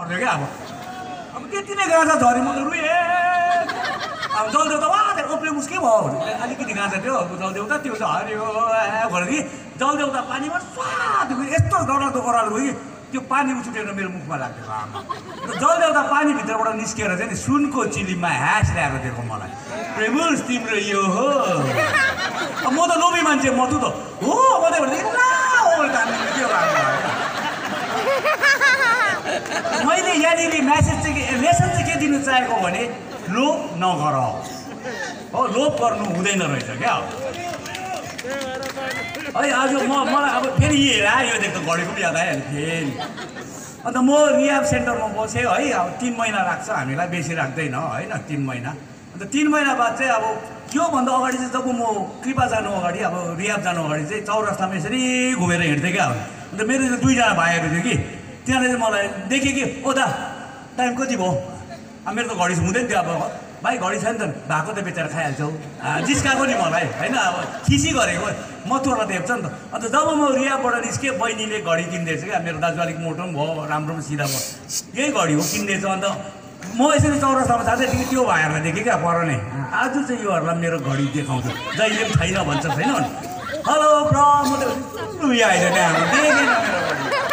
भन्यो क्या अब त्यति नै गाँजा झरी म त रुएँ अब जलदेउता वा ओप्ले मुस्कै भयो भने अलिकति गाँजा थियो जलदेउता त्यो चाहिँ हरियो भनेर कि जलदेउता पानीमा स्वाद यस्तो डरलाग्दो करालो भयो कि त्यो पानी उछुटेर मेरो मुखमा लाग्थ्यो आमा जलदेउता पानीभित्रबाट निस्केर चाहिँ नि सुनको चिलीमा ह्यास ल्याएको दिएको मलाई प्रेमुस तिम्रो यो हो म त लोभी मान्छे म त हो भन्दै भने मैले यहाँनिर म्यासेज चाहिँ लेसन चाहिँ के दिनु चाहेको भने लोभ नगर हो लोभ गर्नु हुँदैन रहेछ क्या है आज मलाई अब फेरि यो देख्दा घडीको पनि याद आइहाल्यो फेरि अन्त म रिहाब सेन्टरमा बसेँ है अब 3 महिना राख्छ हामीलाई बेसी राख्दैन होइन 3 महिना अन्त 3 महिना बाद चाहिँ अब त्योभन्दा अगाडि चाहिँ जब म कृपा जानु अगाडि अब रिहाब जानु अगाडि चाहिँ चौरास्तामा यसरी घुमेर हिँड्थेँ क्या अन्त मेरो चाहिँ 2 जना भाइहरू थियो कि त्यहाँले चाहिँ मलाई देखेँ कि ओ दा टाइम कति भयो अब मेरो त घडी हुँदैन थियो अब भाइ घडी छैन त भएको त बेचारा खाइहाल्छौ जिस्काएको नि मलाई होइन अब खिसी गरेको मथुरा देख्छ नि त अन्त जब म रिहाबबाट निस्केँ बहिनीले घडी किन्दैछ क्या मेरो दाजु अलिक मोटो पनि भयो राम्रो पनि सिधा भयो यही घडी हो किन्दैछ अन्त म यसरी चौरास्तामा जाँदै थिएँ त्यो भाइहरूलाई देखेँ क्या पर नै आज चाहिँ योहरूलाई मेरो घडी देखाउँछु जहिले पनि छैन भन्छ छैन हेलो ब्र म त आइज नि हाम्रो देखेन मेरो घडी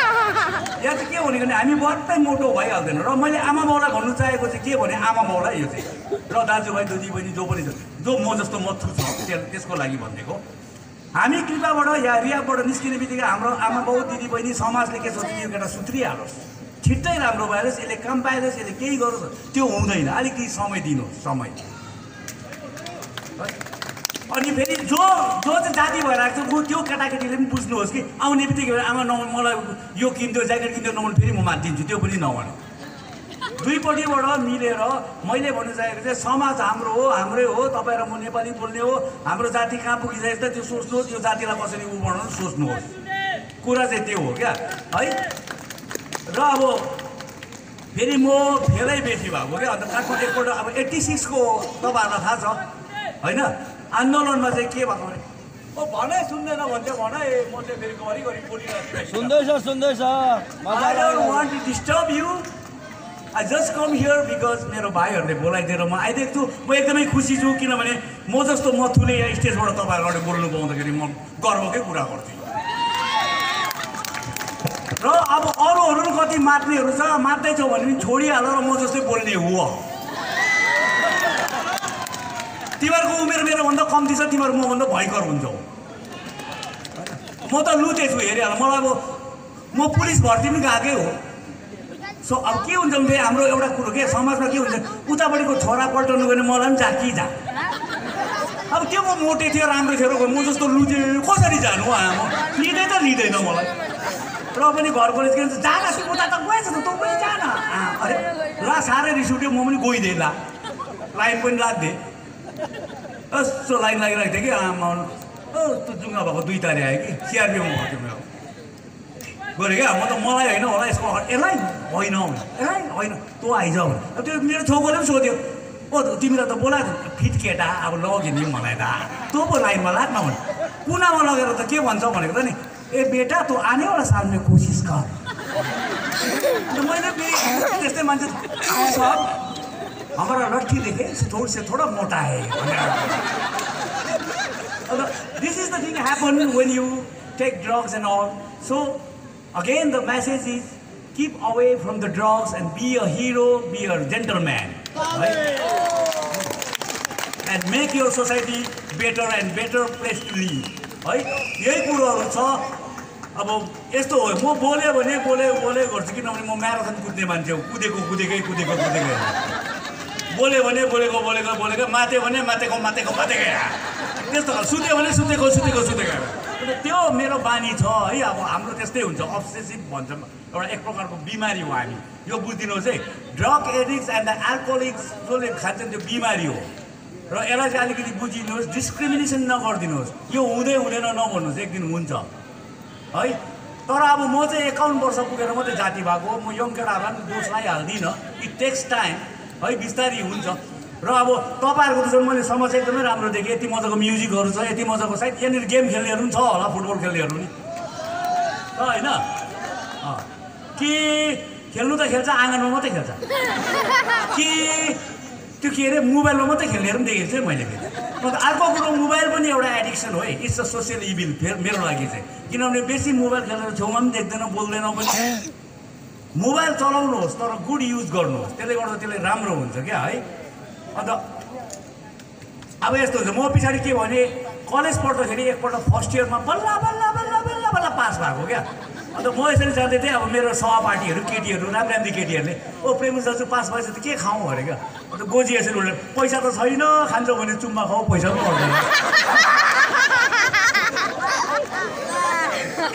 यहाँ चाहिँ के भनेको भने हामी बट्टै मोटो भइहाल्दैन र मैले आमा बाउलाई भन्नु चाहेको चाहिँ के भने आमा बाउलाई यो चाहिँ र दाजुभाइ दिदीबहिनी जो पनि छ जो म जस्तो मथु छ त्यसको लागि भनिदिएको हामी कृपाबाट या रिहाबबाट निस्किने बित्तिकै हाम्रो आमा बाउ दिदीबहिनी समाजले के सोच्छ यो केटा सुत्रिहालोस् छिट्टै राम्रो भइहालोस् यसले काम पाइहालोस् यसले केही गरोस् त्यो हुँदैन अलिकति समय दिनुहोस् समय अनि फेरि जो चाहिँ जाति भएर आएको छ त्यो केटाकेटीले पनि बुझ्नुहोस् कि आउने बित्तिकै आमा मलाई यो किन्थ्यो ज्याकेट किन्थ्यो नभने फेरि म मातिदिन्छु त्यो पनि नभन्नु दुईपट्टिबाट मिलेर मैले भन्नु चाहेको चाहिँ समाज हाम्रो हो हाम्रै हो तपाईँ र म नेपाली बोल्ने हो हाम्रो जाति कहाँ पुगिसकेको छ त्यो सोच्नुहोस् यो जातिलाई कसरी उ बनाउनु सोच्नुहोस् कुरा चाहिँ त्यो हो क्या है र अब फेरि म फेलै बेसी भएको क्या अन्त काठमाडौँ एकपल्ट अब 86 को तपाईँहरूलाई थाहा छ होइन आन्दोलनमा चाहिँ के भएको भने ओ भने सुन्दैन भन्थ्यो भने म चाहिँ फेरि घरिघरि बोलिरहेको सुन्दैछ I don't want to disturb you. I just come here because मेरो भाइहरूले बोलाइदिएर म आइदिएको छु म एकदमै खुसी छु किनभने म जस्तो मथुले यहाँ स्टेजबाट तपाईँहरू अगाडि बोल्नु पाउँदाखेरि म गर्वकै कुरा गर्छु र अब अरूहरू कति मात्नेहरू छ मात्दैछौ भने पनि छोडिहाल र म जस्तै बोल्ने हो तिमीहरूको उमेर मेरोभन्दा कम्ती छ तिमीहरू मभन्दा भयङ्कर हुन्छौ म त लुते छु हेरिहाल मलाई अब म पुलिस भर्ती पनि गएकै हो सो अब के हुन्छ भने हाम्रो एउटा कुरो के समाजमा के हुन्छ उतापट्टिको छोरा पल्टाउनु गयो भने मलाई पनि जाकी जा अब त्यो म मोटे थियो राम्रो थियो म जस्तो लुते कसरी जानु आमा लिँदै त लिँदैन मलाई र पनि घर कलेज के भन्छ जान उता त गएछ त तँ पनि जान अरे ला साह्रै रिस उठ्यो म पनि गइदिएँ ला लाइन पनि राखिदिएँ यस्तो लाइन लागिरहेको थियो कि आमा त्यो जुङ्गा भएको 2 तारे आयो कि सिआरपिएफमा भएको थियो मेरो गरेँ क्या म त मलाई होइन होला यसको यसलाई होइन यसलाई होइन तँ आइज अब त्यो मेरो छोकोले पनि सोध्यो ओ तिमीलाई त बोला फिट केटा अब लग्यो नि मलाई त तँ पो लाइनमा लाग्न भने कुनामा लगेर त के भन्छ भनेको त नि ए बेटा तँ आने वाला साल में कोसिस कर मैले त्यस्तै मान्छे सब हमारा लट्ठी देखे से थोड़ा मोटा है this is the thing happen when you take drugs and all. So again the message is keep away from the drugs and be a hero, be a gentleman, right? And make your society better and better place to live, right? यही कुरोहरु छ अब यस्तो हो म बोले भने बोले गर्छु किनभने म म्याराथन कुद्ने मान्छे हो कुदेको बोले भने बोलेको माते भने मातेको त्यस्तो सुत्यो भने सुतेको त्यो मेरो बानी छ है अब हाम्रो त्यस्तै हुन्छ अब्सेसिभ भन्छ एउटा एक प्रकारको बिमारी हो हामी यो बुझ्दिनुहोस् है ड्रग एडिक्ट्स एन्ड द एल्कोहोलिक्स जसले खान्छन् त्यो बिमारी हो र यसलाई चाहिँ अलिकति बुझिदिनुहोस् डिस्क्रिमिनेसन नगरिदिनुहोस् यो हुँदैन नभन्नुहोस् एक दिन हुन्छ है तर अब म चाहिँ 51 वर्ष पुगेर मात्रै जाति भएको म यङ केटाहरूलाई पनि दोष लगाइहाल्दिनँ इट टेक्स टाइम है बिस्तारै हुन्छ र अब तपाईँहरूको त मैले समस्या एकदमै राम्रो देखेँ यति मजाको म्युजिकहरू छ यति मजाको सायद यहाँनिर गेम खेल्नेहरू पनि छ होला फुटबल खेल्नेहरू नि होइन कि खेल्नु त खेल्छ आँगनमा मात्रै खेल्छ कि त्यो के अरे मोबाइलमा मात्रै खेल्नेहरू पनि देखेको छु मैले फेरि अन्त अर्को कुरो मोबाइल पनि एउटा एडिक्सन हो है इट्स अ सोसियल इभिल मेरो लागि चाहिँ किनभने बेसी मोबाइल खेलेर छेउमा पनि देख्दैन बोल्दैन पनि मोबाइल चलाउनुहोस् तर गुड युज गर्नुहोस् त्यसले गर्दा त्यसले राम्रो हुन्छ क्या है अन्त अब यस्तो हुन्छ म पछाडि के भने कलेज पढ्दाखेरि एकपल्ट फर्स्ट इयरमा बल्ल बल्ल बल्ल बल्ल बल्ल पास भएको क्या अन्त म यसरी जाँदै थिएँ अब मेरो सहपाठीहरू केटीहरू राम्री राम्री केटीहरूले ओ प्रेमिस दाजु पास भएछ त के खाउँ अरे क्या अन्त गोजी यसरी उल्टे पैसा त छैन खान्छौ भने चुम्मा खाऊ पैसा पनि पर्दैन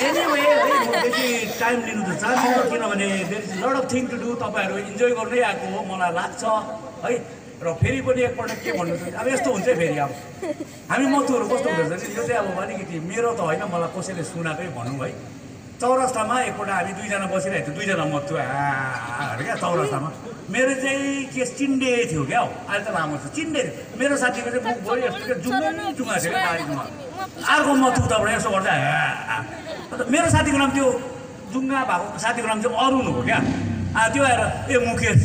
एनिवे है म बेसी टाइम लिनु त चाहदिनँ किनभने there is lot of thing to do तपाईँहरू इन्जोय गर्दै आएको हो मलाई लाग्छ है र फेरि पनि एकपल्ट के भन्नु चाहिँ अब यस्तो हुन्छ फेरि अब हामी मथुहरू कस्तो हुँदो रहेछ यो चाहिँ अब अलिकति मेरो त होइन मलाई कसैले सुनाएकै भनौँ है चौरस्तामा एकपल्ट हामी दुईजना बसिरहेको थियो दुईजना मथु अरे क्या चौरस्तामा मेरो चाहिँ के चिन्डे थियो क्या हौ अहिले त लामो छ चिन्डे थियो मेरो साथीको चाहिँ मुख भयो यस्तो क्या जुङ्गै जुङ्गा थियो क्या बारीमा अर्को मथु उताबाट यसो गर्दा अन्त मेरो साथीको नाम त्यो जुङ्गा भएको साथीको नाम चाहिँ अरुण हो क्या त्यो आएर ए मुकेश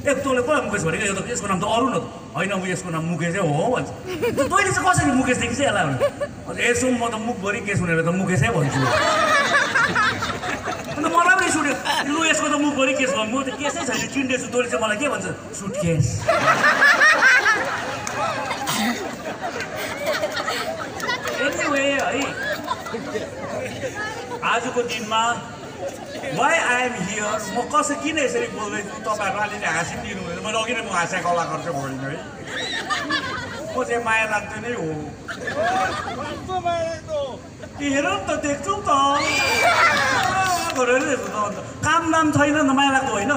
एक तँले कसलाई मुकेश भनेको यो त यसको नाम त अरुण हो होइन ऊ यसको नाम मुकेशै हो भन्छ तैँले चाहिँ कसरी मुकेशदेखि चाहिँ यसलाई भने यसो म त मुखभरि के सुनेर त मुकेशै भन्छु अन्त मलाई पनि सुन्यो लु यसको त मुखभरि केस भयो म त केसै छैन चिन्डेछु तैँले चाहिँ मलाई के भन्छ सुटकेस एनिवे है आजको दिनमा वाइ आई एम हियर म कसै किन यसरी बोल्दैछु तपाईँहरू अलिअलि हाँसिदिनु हुँदैन मैले अघि नै म हाँस्या कलाकार चाहिँ होइन है म चाहिँ माया लाग्दै नै हो हेर त देख्छौ त गरेर हेर्छु त अन्त काम नाम छैन नि माया लाग्दो होइन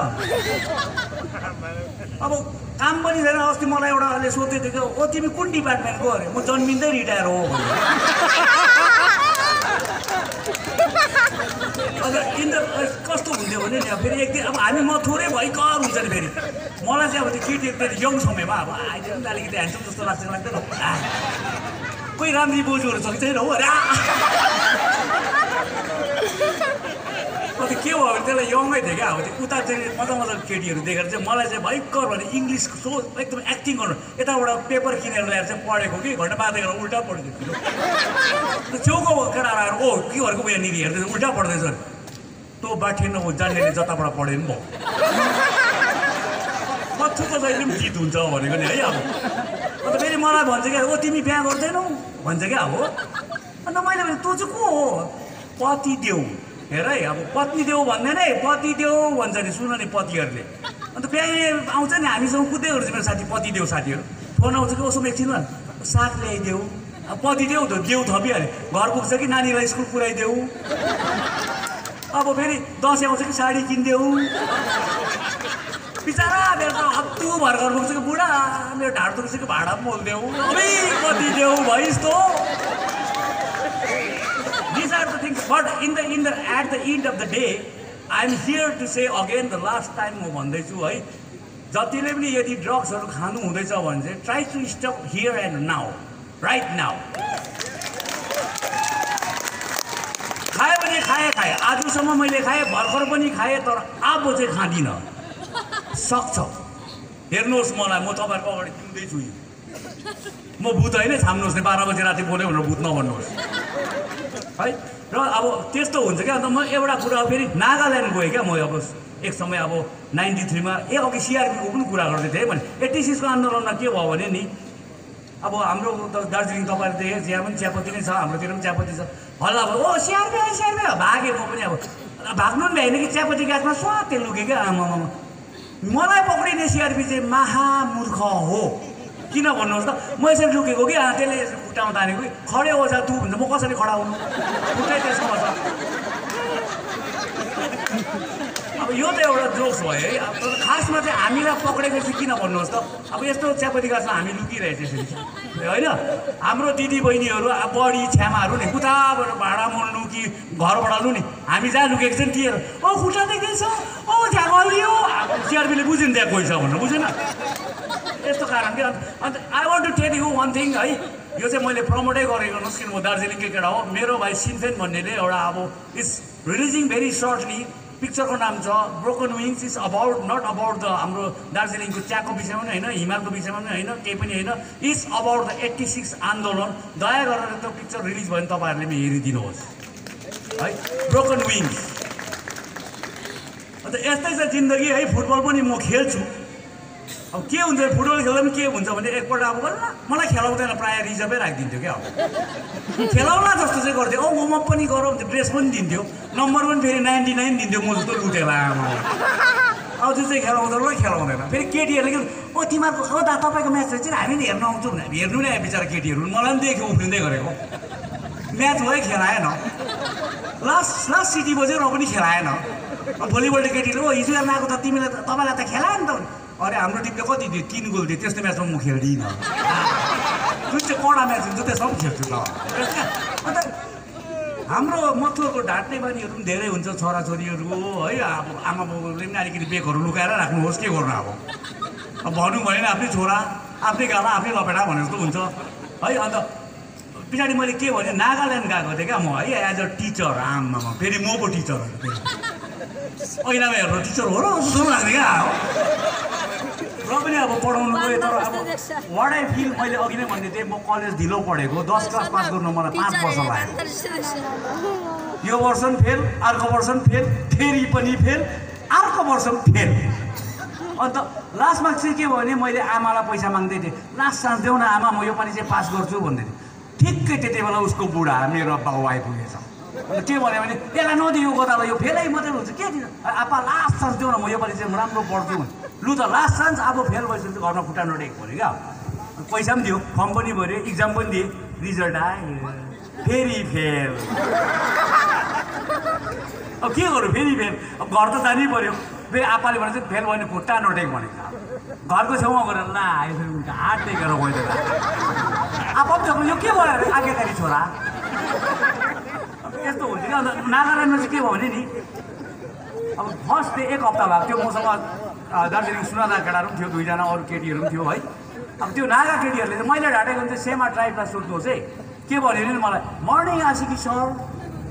अब काम पनि छैन अस्ति मलाई एउटाले सोध्दै थियो ओ तिमी कुन डिपार्टमेन्टको अरे म जन्मिँदै रिटायर हो अन्त कस्तो हुन्थ्यो भने नि फेरि एक दिन अब हामी म थोरै भयङ्कर हुन्छ नि फेरि मलाई चाहिँ अब त्यो केटी फेरि यङ समयमा अब अहिले पनि अलिकति ह्यान्डसम जस्तो लाग्छ लाग्दैन कोही राम्री बोजूहरू छ कि छैन हो अरे अन्त के भयो भने त्यसलाई यङै थियो क्या अब त्यो उता चाहिँ मजा मजाको केटीहरू देखेर चाहिँ मलाई चाहिँ भयङ्कर भने इङ्ग्लिस सो एकदम एक्टिङ गर्नु यताबाट पेपर किनेर ल्याएर चाहिँ पढेको कि घन्टा बाँधेर उल्टा पढिदिएको छेउको केटाहरू आएर ओ के घरको यहाँनिर हेर्दैछ उल्टा पढ्दैछ तँ बाठेन हो जान्नेले जताबाट पढे पनि भयो मथु त जहिले पनि जित हुन्छ भनेको नि है अब अन्त फेरि मलाई भन्छ क्या ओ तिमी बिहा गर्दैनौ भन्छ क्या अब अन्त मैले भने तँ चाहिँ को हो पति देऊ हेर है अब पत्नी देऊ भन्दैन है पति देऊ भन्छ नि सुन नि पतिहरूले अन्त बिहा आउँछ नि हामीसँग कुद्दै गर्छ मेरो साथी पति देऊ साथीहरू फोन आउँछ कि उसो एकछिनमा साग ल्याइदेऊ पति देऊ त देऊ थपिहाल्यो घर पुग्छ कि नानीलाई स्कुल पुऱ्याइदेऊ अब फेरि दसैँ आउँछ कि साडी किनिदेऊ बिचरा मेरो त हत्तु भएर घर पुग्छ कि बुढा मेरो ढाड दुख्छ कि भाडा पनि मोल्देऊ अबै कति देऊ भइस् त These are the things, but at the end of the day, I am here to say again the last time म भन्दैछु है जतिले पनि यदि ड्रग्सहरू खानु हुँदैछ भने चाहिँ try to stop here and now right now खाएँ भने खाएँ आजसम्म मैले खाएँ भर्खर पनि खाएँ तर अब चाहिँ खाँदिनँ सक्छ हेर्नुहोस् मलाई म तपाईँहरूको अगाडि दिँदैछु म भूत होइन छाम्नुहोस् नि 12 बजी राति बोल्यो भनेर भूत नभन्नुहोस् है र अब त्यस्तो हुन्छ क्या अन्त म एउटा कुरा फेरि नागाल्यान्ड गएँ क्या म अब एक समय अब 93मा अघि सिआरपीको पनि कुरा गर्दै थिएँ भने 86को आन्दोलनमा के भयो भने नि अब हाम्रो दार्जिलिङ तपाईँले देखेँ चिया पनि चियापत्ती नै छ हाम्रोतिर पनि चियापत्ती छ हल्ला भयो ओ सिआरपी भागेँ म पनि अब भाग्नु पनि भ्याइन कि चियापत्ती गाछमा स्वात्ते लुकेँ क्या आमामा मलाई पक्रिने सिआरपी चाहिँ महामूर्ख हो किन भन्नुहोस् त म यसरी लुकेको कि त्यसले खुट्टामा तानेको कि खडे हो जा तु भन्छ म कसरी खडा हुनु खुट्टै त्यसमा छ अब यो त एउटा जोक्स भयो है अब खासमा चाहिँ हामीलाई पक्रेको चाहिँ किन भन्नुहोस् त अब यस्तो चियापत्ती गाछमा हामी लुकिरहेको त्यसरी होइन हाम्रो दिदी बहिनीहरू बढी छ्यामाहरू नि उताबाट भाडा मोल्नु कि घरबाट लु नि हामी जहाँ लुकेको छ नि तिनीहरू ओ खुट्टा देख्दैछ ओ त्यहाँ गलियो सिआरपीले बुझ्यो नि त्यहाँ गइछ भनेर बुझेन यस्तो कारण के अन्त I want to tell you one thing है यो चाहिँ मैले प्रमोटै गरेको गर्नुहोस् किन म दार्जिलिङकै केटा हो मेरो भाइ सिन्फेन भन्नेले एउटा अब इट्स रिलिजिङ भेरी सर्टली पिक्चरको नाम छ Broken Wings is about not about the हाम्रो दार्जिलिङको चियाको विषयमा पनि होइन हिमालको विषयमा पनि होइन केही पनि होइन इज अबाउट द 86 आन्दोलन दया गरेर त्यो पिक्चर रिलिज भयो भने तपाईँहरूले पनि हेरिदिनुहोस् है ब्रोकन विङ्स अन्त यस्तै छ जिन्दगी है फुटबल पनि म खेल्छु अब के हुन्छ फुटबल खेल्दा पनि के हुन्छ भने एकपल्ट अब मलाई खेलाउँदैन प्रायः रिजर्भै राखिदिन्थ्यो क्या अब खेलाउला जस्तो चाहिँ गर्थ्यो वार्मअप पनि गरौँ ड्रेस पनि दिन्थ्यो नम्बर पनि फेरि 99 दिन्थ्यो म जस्तो लुटेर आमा अब त्यो चाहिँ खेलाउँदैन फेरि केटीहरूले के तिमीहरूको दा तपाईँको म्याच चाहिँ हामीले हेर्न आउँछौँ भने हेर्नु नै बिचरा केटीहरू मलाई पनि देख्यो उफ्रिँदै गरेको म्याच भयो खेलाएन लास्ट सिटी बज्यो र पनि खेलाएन भोलिपल्ट केटीले हिजो हेर्न आएको त तिमीलाई तपाईँलाई त खेलायो नि त अरे हाम्रो टिमले कति दियो 3 गोल दियो त्यस्तो म्याचमा म खेल्दिनँ जुन चाहिँ कडा म्याच हुन्छ त्यसमा पनि खेल्छु ल अन्त हाम्रो मथुरको ढाँट्ने बानीहरू पनि धेरै हुन्छ छोराछोरीहरू है अब आमा बाबुले पनि अलिकति बेकहरू लुकाएर राख्नुहोस् के गर्नु अब भनौँ भने आफ्नै छोरा आफ्नै गाला आफ्नै लपेटा भने जस्तो हुन्छ है अन्त पछाडि मैले के भने नागाल्यान्ड गएको थिएँ क्या म है एज अ टिचर आमामा फेरि म पो टिचर ऐनामा हेर्नु टिचर हो र जस्तो लाग्ने क्या र पनि अब पढाउनु गयो तर अब वाट आई फिल मैले अघि नै भन्दै थिएँ म कलेज ढिलो पढेको 10 क्लास पास गर्नु मलाई 5 वर्ष लाग्यो यो वर्ष पनि फेल अर्को वर्ष पनि फेल फेरि पनि फेल अर्को वर्ष पनि फेल अन्त लास्टमा चाहिँ के भयो भने मैले आमालाई पैसा माग्दै थिएँ लास्ट चान्स देऊ न आमा म यो पालि चाहिँ पास गर्छु भन्दै थिएँ ठिक्कै त्यति बेला उसको बुढा मेरो बाउ आइपुगेछ अन्त के भन्यो भने यसलाई नदियो गोदालाई यो फेलै मात्रै हुन्छ के दिनु आपा लास्ट चान्स देऊ न म यो पालि चाहिँ राम्रो पढ्छु भने लु त लास्ट चान्स अब फेल भएपछि चाहिँ घरमा खुट्टा नटेक भन्यो क्या पैसा पनि दियो फर्म पनि भऱ्यो इक्जाम पनि दिएँ रिजल्ट आयो फेरि फेल अब के गरौँ फेरि फेल अब घर त जानै पऱ्यो फेरि आपाले भने चाहिँ फेल भयो भने खुट्टा नटेक भनेको घरको छेउमा गएर ला आयो फेरि उनका हात टेकेर गयो आपा पनि यो के भयो अरे आज्ञाकारी छोरा यस्तो हुन्छ कि अन्त नागाल्यान्डमा चाहिँ के भयो भने नि अब फर्स्ट डे 1 हप्ता भएको थियो मसँग दार्जिलिङ सुनादा केटाहरू पनि थियो 2 जना अरू केटीहरू पनि थियो है अब त्यो नागा केटीहरूले चाहिँ मैले ढाँटेको चाहिँ सेमा ट्राइबलाई सोध्नुहोस् है के भन्यो भने मलाई मर्निङ आशिकी सर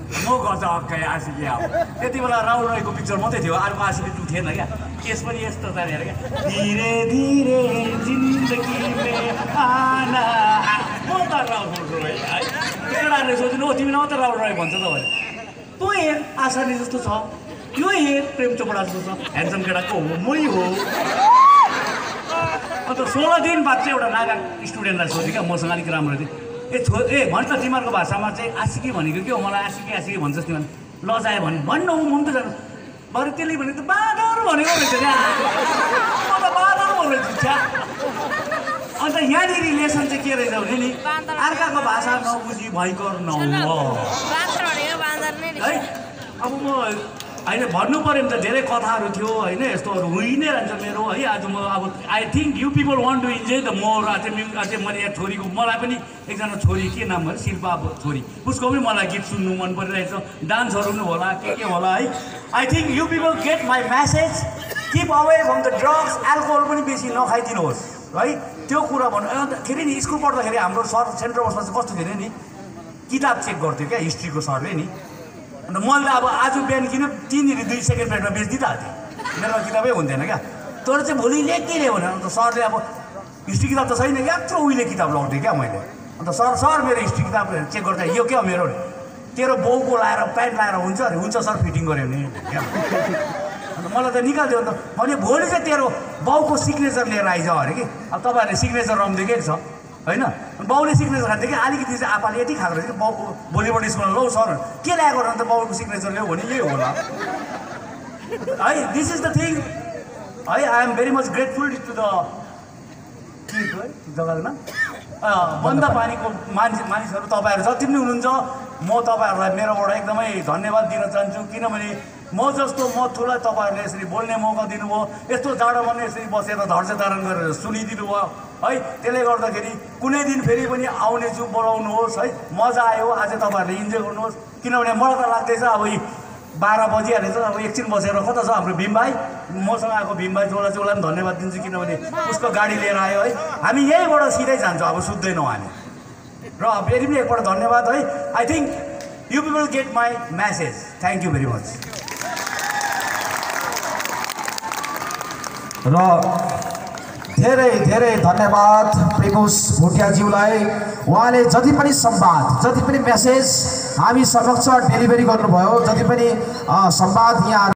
म गर्छ अक्कै आशिकी अब त्यति बेला राहुल राईको पिक्चर मात्रै थियो अर्को आशिकी 2 थिएन क्या केस पनि यस्तो त हेर क्या धीरे धीरे जिन्दगी में आना म त राहुल राई है केटाहरूले सोध्नु हो तिमीलाई मात्रै राहुल राई भन्छ त भने तँ हेर आशानी जस्तो छ यो हेर प्रेम चोपडा जस्तो छ ह्यान्डसम केटाको हो मै हो अन्त 16 दिन बाद चाहिँ एउटा नागा स्टुडेन्टलाई सोध्यो क्या मसँग अलिक राम्रो थियो ए भन्छ तिमीहरूको भाषामा चाहिँ आशिकी भनेको के हो मलाई आशिकी आशिकी भन्छस् तिमीले लजायो भने भन्नु म पनि त जानु बरु त्यसले भनेको त बाँदर भनेको रहेछ क्या म त बाँदर भनेको छ अन्त यहाँनिर रिलेसन चाहिँ के रहेछ भने नि अर्काको भाषा नबुझी भयङ्कर नहो है अब म होइन भन्नु पऱ्यो भने त धेरै कथाहरू थियो होइन यस्तोहरू हुइ नै रहन्छ मेरो है आज म अब I think you people want to enjoy the more अझै मैले यहाँ छोरीको मलाई पनि एकजना छोरी के नाम भयो शिल्पा छोरी उसको पनि मलाई गीत सुन्नु मन परिरहेछ डान्सहरू पनि होला के होला है I think you people get my message keep away from the drugs alcohol पनि बेसी नखाइदिनुहोस् है त्यो कुरा भन्नु अन्तखेरि नि स्कुल पढ्दाखेरि हाम्रो सर सेन्ट्रल बसमा चाहिँ कस्तो थियो नि किताब चेक गर्थ्यो क्या हिस्ट्रीको सरले नि अन्त मैले अब आज बिहान किन 3 सेकेन्ड प्लेटमा बेच्दै त हाल्थेँ मेरोमा किताबै हुन्थेन क्या तर चाहिँ भोलि लेखिदिने भने अन्त सरले अब हिस्ट्री किताब त छैन यत्रो उहिले किताब लगाउँथेँ क्या मैले अन्त सर मेरो हिस्ट्री किताब चेक गर्दा यो क्या मेरो तेरो बाउको लाएर प्यान्ट लाएर हुन्छ अरे हुन्छ सर फिटिङ गऱ्यो भने क्या अन्त मलाई त निकाल्थ्यो अन्त भने भोलि चाहिँ तेरो बाउको सिग्नेचर लिएर आइज अरे कि अब तपाईँहरूले सिग्नेचर रम्दिएकै छ होइन बाउले सिग्नेचर खान्थ्यो कि अलिकति चाहिँ आपाले यति खाएको रहेछ कि बाउको भोलिपल्ट स्कुलमा लौ सर के ल्याएको अन्त बाउको सिग्नेचर ल्याऊ भने यही होला है दिस इज द थिङ है I am very much grateful to the जग्गामा बन्द पानीको मानिसहरू तपाईँहरू जति पनि हुनुहुन्छ म तपाईँहरूलाई मेरोबाट एकदमै धन्यवाद दिन चाहन्छु किनभने म जस्तो मथुरलाई तपाईँहरूले यसरी बोल्ने मौका दिनुभयो यस्तो जाडोमा पनि यसरी बसेर धैर्य धारण गरेर सुनिदिनु भयो है त्यसले गर्दाखेरि कुनै दिन फेरि पनि आउनेछु बोलाउनुहोस् है मजा आयो आज तपाईँहरूले इन्जोय गर्नुहोस् किनभने मलाई त लाग्दैछ अब 12 बजिहालेछ अब एकछिन बसेर कता छ हाम्रो भीम भाइ मसँग आएको भीम भाइ चोला पनि धन्यवाद दिन्छु किनभने उसको गाडी लिएर आयो है हामी यहीँबाट सिधै जान्छौँ अब सुत्दैनौँ हामी र फेरि पनि एकपल्ट धन्यवाद है I think you people get my message thank you very much र धेरै धेरै धन्यवाद प्रिमुस भोटियाज्यूलाई। उहाँले जति पनि संवाद, जति पनि मेसेज हामी समक्ष डेलिभरी गर्नुभयो, जति पनि संवाद यहाँ